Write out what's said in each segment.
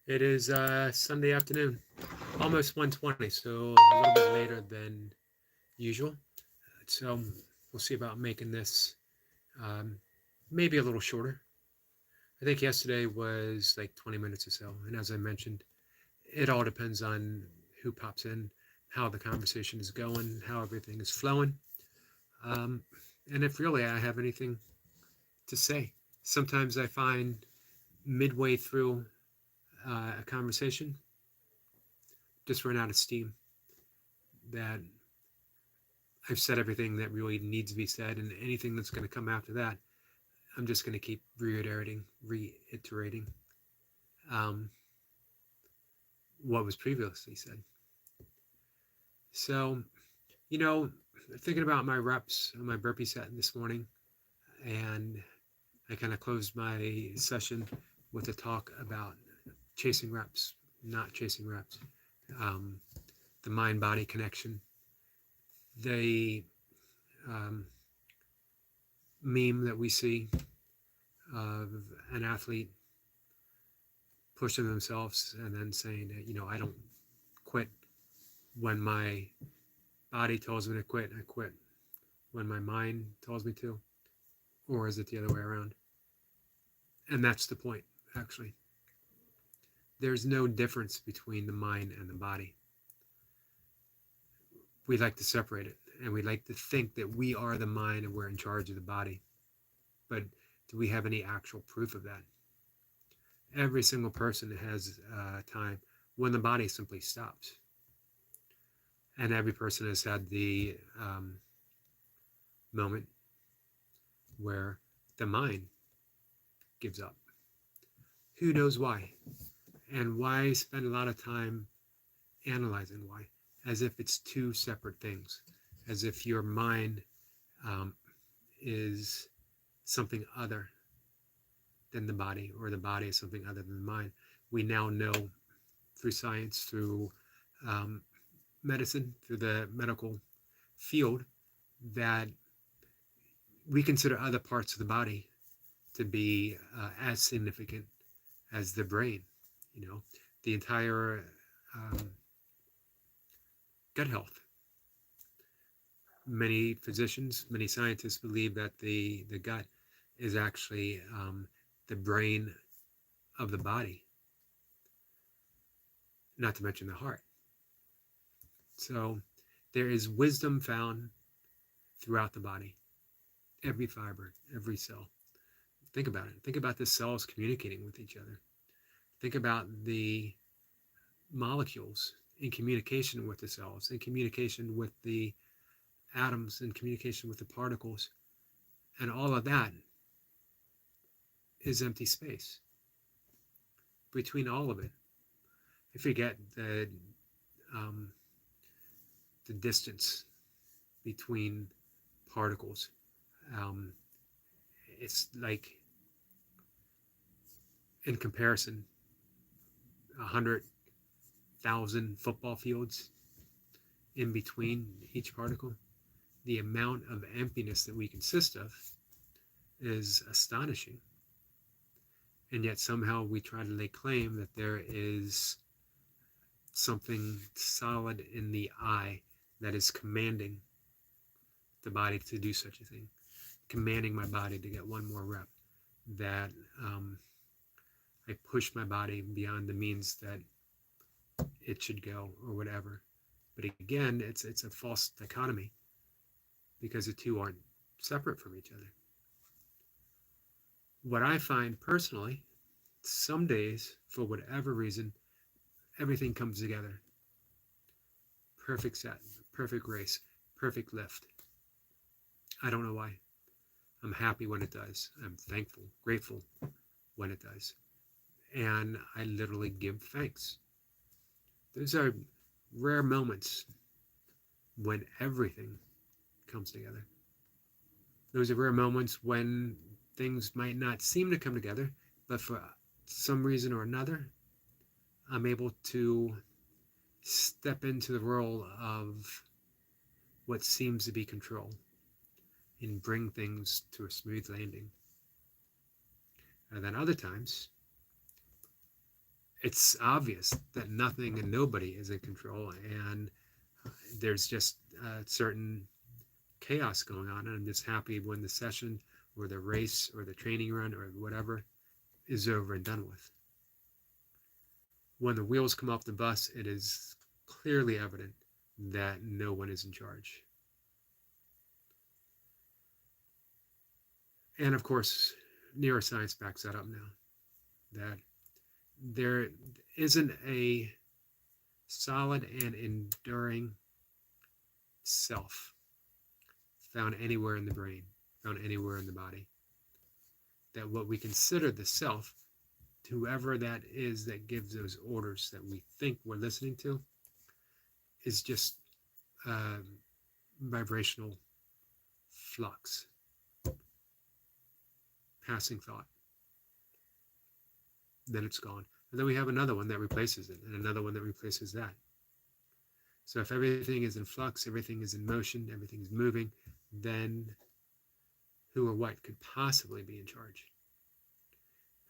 It is Sunday afternoon, almost 1:20, so a little bit later than usual. So we'll see about making this um, maybe a little shorter. I think yesterday was like 20 minutes or so. And as I mentioned, it all depends on who pops in, how the conversation is going, how everything is flowing, um, and if really I have anything to say. Sometimes I find midway through a conversation, just run out of steam, that I've said everything that really needs to be said, and anything that's going to come after that, I'm just going to keep reiterating um, what was previously said. So, you know, thinking about my reps, my burpee set this morning, and I kind of closed my session with a talk about chasing reps, not chasing reps, um, the mind body connection, the um, meme that we see of an athlete pushing themselves and then saying that, I don't quit when my body tells me to quit. I quit when my mind tells me to. Or is it the other way around? And that's the point, actually. There's no difference between the mind and the body. We like to separate it, and we like to think that we are the mind and we're in charge of the body. But do we have any actual proof of that? Every single person has a time when the body simply stops. And every person has had the moment where the mind gives up. Who knows why? And why spend a lot of time analyzing why? As if it's two separate things, as if your mind um, is something other than the body, or the body is something other than the mind. We now know through science, through um, medicine, through the medical field, that we consider other parts of the body to be as significant as the brain. The entire um, gut health. Many physicians, many scientists believe that the gut is actually the brain of the body, not to mention the heart. So there is wisdom found throughout the body, every fiber, every cell. Think about it. Think about the cells communicating with each other. Think about the molecules in communication with the cells, in communication with the atoms, in communication with the particles. And all of that is empty space between all of it. I forget um, the distance between particles. Um, it's like, in comparison, 100,000 football fields in between each particle. The amount of emptiness that we consist of is astonishing. And yet somehow we try to lay claim that there is something solid in the eye that is commanding the body to do such a thing, commanding my body to get one more rep, that I push my body beyond the means that it should go, or whatever. But again, it's a false dichotomy, because the two aren't separate from each other. What I find personally, some days, for whatever reason, everything comes together. Perfect set, perfect race, perfect lift. I don't know why. I'm happy when it does. I'm thankful, grateful when it does. And I literally give thanks. Those are rare moments when everything comes together. Those are rare moments when things might not seem to come together, but for some reason or another, I'm able to step into the role of what seems to be control and bring things to a smooth landing. And then other times, it's obvious that nothing and nobody is in control, and there's just certain chaos going on. And I'm just happy when the session or the race or the training run or whatever is over and done with. When the wheels come off the bus, it is clearly evident that no one is in charge. And of course, neuroscience backs that up now, that there isn't a solid and enduring self found anywhere in the brain, found anywhere in the body. That what we consider the self, whoever that is that gives those orders that we think we're listening to, is just vibrational flux, passing thought. Then it's gone. And then we have another one that replaces it, and another one that replaces that. So if everything is in flux, everything is in motion, everything is moving, then who or what could possibly be in charge?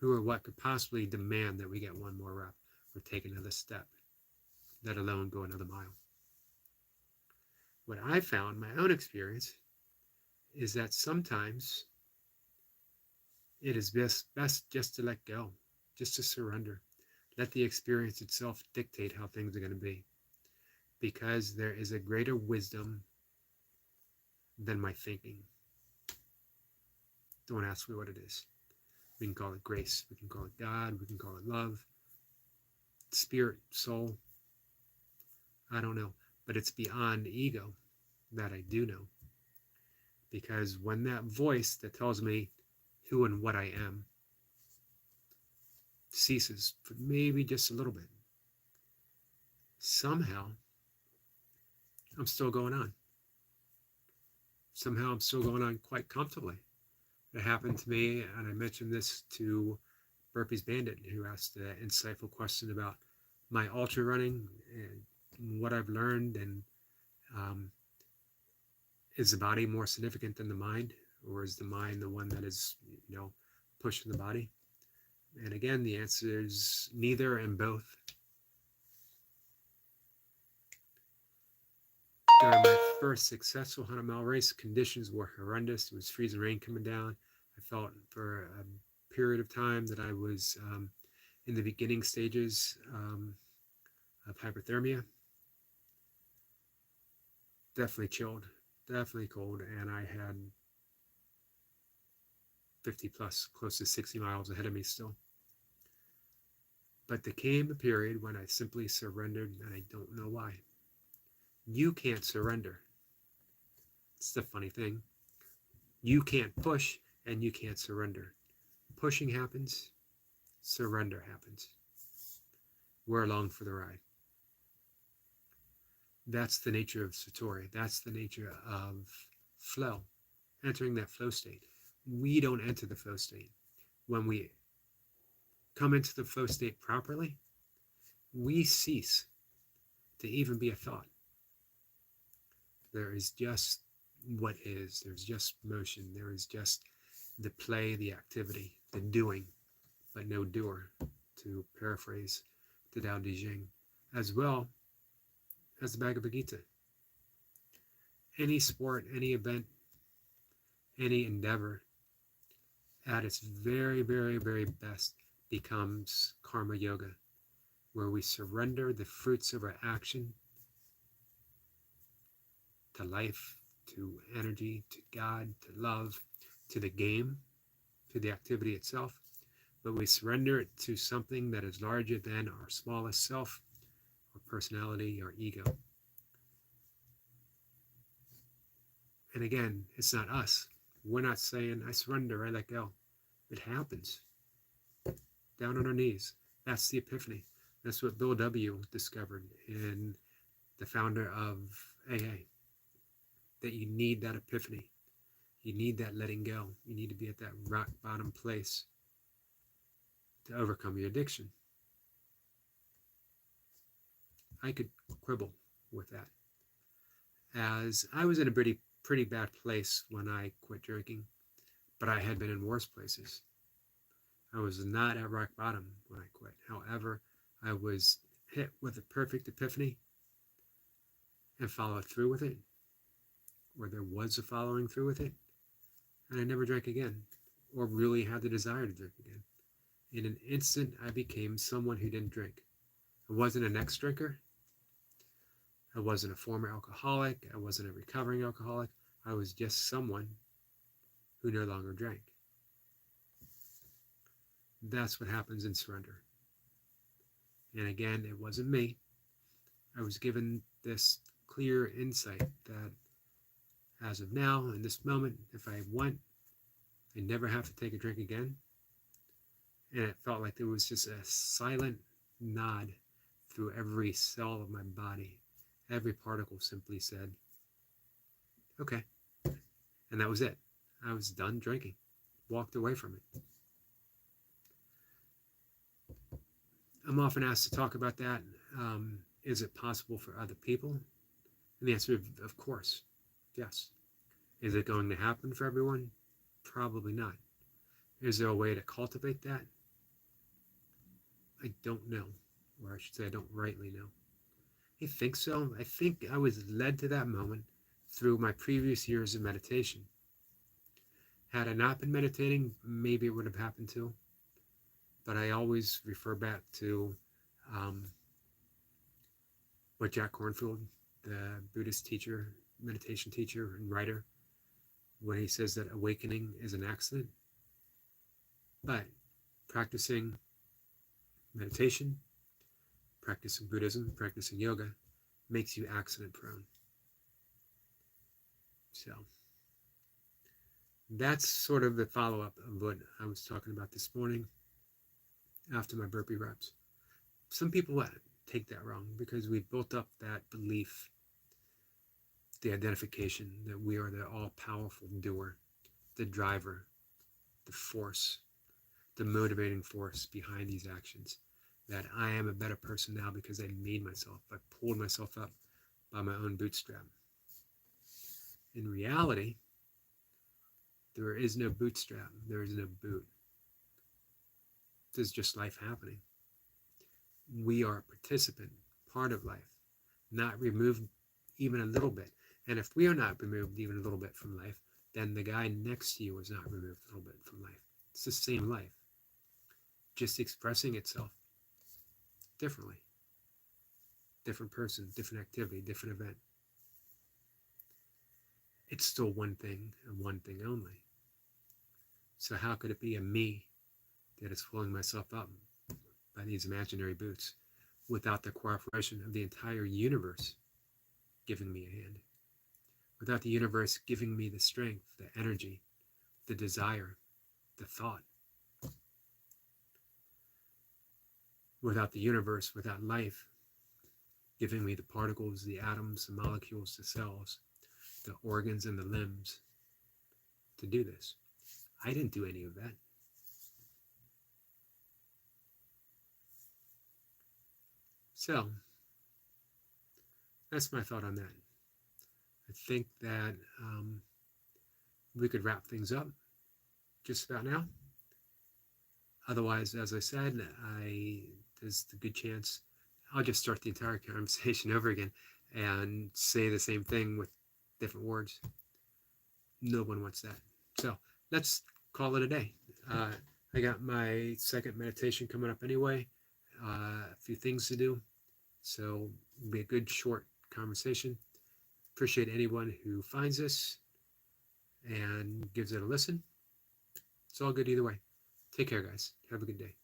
Who or what could possibly demand that we get one more rep or take another step, let alone go another mile? What I found, my own experience, is that sometimes it is best just to let go, just to surrender. Let the experience itself dictate how things are going to be, because there is a greater wisdom than my thinking. Don't ask me what it is. We can call it grace, we can call it God, we can call it love, spirit, soul. I don't know, but it's beyond ego that I do know. Because when that voice that tells me who and what I am ceases for maybe just a little bit, somehow I'm still going on. Somehow I'm still going on quite comfortably. It happened to me, and I mentioned this to Burpees Bandit, who asked an insightful question about my ultra running and what I've learned, and is the body more significant than the mind, or is the mind the one that is, pushing the body? And again, the answer is neither and both. During my first successful 100-mile race, conditions were horrendous. It was freezing rain coming down. I felt for a period of time that I was in the beginning stages of hypothermia. Definitely chilled, definitely cold, and I had 50 plus, close to 60 miles ahead of me still. But there came a period when I simply surrendered, and I don't know why. You can't surrender. It's the funny thing. You can't push, and you can't surrender. Pushing happens, surrender happens. We're along for the ride. That's the nature of Satori. That's the nature of flow, entering that flow state. We don't enter the flow state. When we come into the flow state properly, we cease to even be a thought. There is just what is. There's just motion. There is just the play, the activity, the doing, but no doer, to paraphrase the Tao Te Ching, as well as the Bhagavad Gita. Any sport, any event, any endeavor, at its very, very, very best, becomes karma yoga, where we surrender the fruits of our action to life, to energy, to God, to love, to the game, to the activity itself, but we surrender it to something that is larger than our smallest self, our personality, our ego. And again, it's not us. We're not saying, I surrender, I let go. It happens. Down on our knees. That's the epiphany. That's what Bill W. discovered, in the founder of AA. That you need that epiphany. You need that letting go. You need to be at that rock bottom place to overcome your addiction. I could quibble with that, as I was in a pretty bad place when I quit drinking, but I had been in worse places. I was not at rock bottom when I quit. However, I was hit with a perfect epiphany and followed through with it, or there was a following through with it, and I never drank again, or really had the desire to drink again. In an instant, I became someone who didn't drink. I wasn't an ex-drinker. I wasn't a former alcoholic. I wasn't a recovering alcoholic. I was just someone who no longer drank. That's what happens in surrender. And again, it wasn't me. I was given this clear insight that as of now, in this moment, if I want, I never have to take a drink again. And it felt like there was just a silent nod through every cell of my body. Every particle simply said, okay. And that was it. I was done drinking. Walked away from it. I'm often asked to talk about that. Is it possible for other people? And the answer is, of course, yes. Is it going to happen for everyone? Probably not. Is there a way to cultivate that? I don't know. Or I should say I don't rightly know. I think so. I think I was led to that moment through my previous years of meditation. Had I not been meditating, maybe it would have happened too. But I always refer back to what Jack Kornfield, the Buddhist teacher, meditation teacher and writer, when he says that awakening is an accident. But practicing meditation, practicing Buddhism, practicing yoga makes you accident prone. So that's sort of the follow-up of what I was talking about this morning after my burpee reps. Some people take that wrong because we've built up that belief, the identification that we are the all-powerful doer, the driver, the force, the motivating force behind these actions, that I am a better person now because I made myself, I pulled myself up by my own bootstrap. In reality, there is no bootstrap, there is no boot. This is just life happening. We are a participant, part of life, not removed even a little bit. And if we are not removed even a little bit from life, then the guy next to you is not removed a little bit from life. It's the same life, just expressing itself differently. Different person, different activity, different event. It's still one thing and one thing only. So how could it be a me that is pulling myself up by these imaginary boots without the cooperation of the entire universe giving me a hand? Without the universe giving me the strength, the energy, the desire, the thought. Without the universe, without life, giving me the particles, the atoms, the molecules, the cells, the organs and the limbs to do this. I didn't do any of that. So, that's my thought on that. I think that we could wrap things up just about now. Otherwise, as I said, there's a good chance I'll just start the entire conversation over again and say the same thing with different words. No one wants that. So let's call it a day. I got my second meditation coming up anyway. A few things to do. So it'll be a good short conversation. Appreciate anyone who finds this and gives it a listen. It's all good either way. Take care, guys. Have a good day.